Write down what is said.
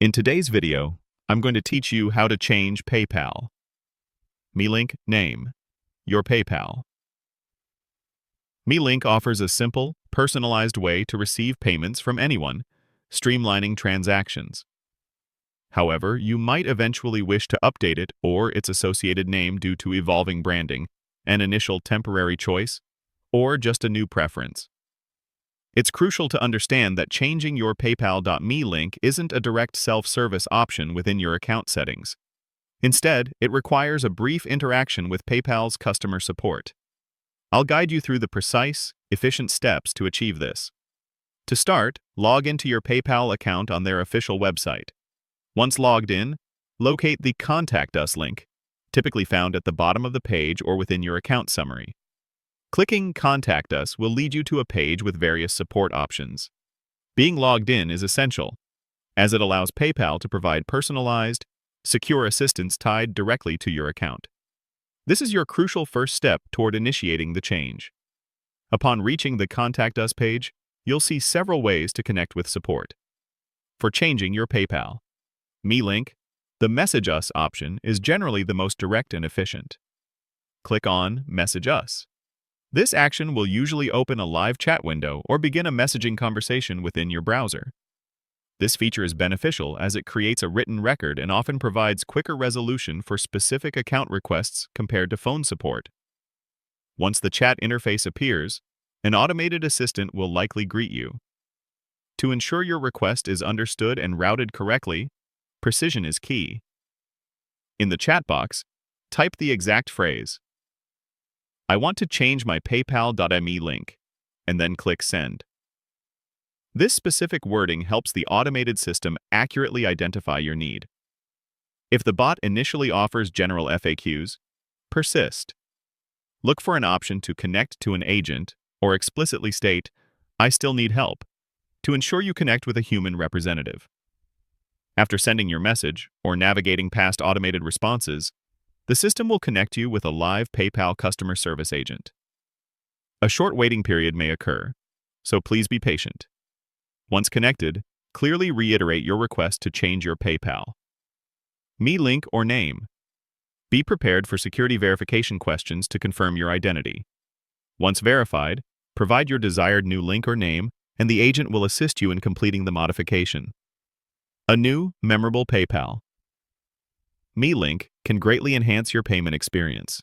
In today's video, I'm going to teach you how to change PayPal. LinkName, your PayPal. Link offers a simple, personalized way to receive payments from anyone, streamlining transactions. However, you might eventually wish to update it or its associated name due to evolving branding, an initial temporary choice, or just a new preference. It's crucial to understand that changing your PayPal.me link isn't a direct self-service option within your account settings. Instead, it requires a brief interaction with PayPal's customer support. I'll guide you through the precise, efficient steps to achieve this. To start, log into your PayPal account on their official website. Once logged in, locate the Contact Us link, typically found at the bottom of the page or within your account summary. Clicking Contact Us will lead you to a page with various support options. Being logged in is essential, as it allows PayPal to provide personalized, secure assistance tied directly to your account. This is your crucial first step toward initiating the change. Upon reaching the Contact Us page, you'll see several ways to connect with support. For changing your PayPal, link, the Message Us option is generally the most direct and efficient. Click on Message Us. This action will usually open a live chat window or begin a messaging conversation within your browser. This feature is beneficial as it creates a written record and often provides quicker resolution for specific account requests compared to phone support. Once the chat interface appears, an automated assistant will likely greet you. To ensure your request is understood and routed correctly, precision is key. In the chat box, type the exact phrase, "I want to change my PayPal.me link," and then click Send. This specific wording helps the automated system accurately identify your need. If the bot initially offers general FAQs, persist. Look for an option to connect to an agent or explicitly state, "I still need help," to ensure you connect with a human representative. After sending your message or navigating past automated responses, the system will connect you with a live PayPal customer service agent. A short waiting period may occur, so please be patient. Once connected, clearly reiterate your request to change your PayPal. link or name. Be prepared for security verification questions to confirm your identity. Once verified, provide your desired new link or name, and the agent will assist you in completing the modification. A new, memorable PayPal. link can greatly enhance your payment experience.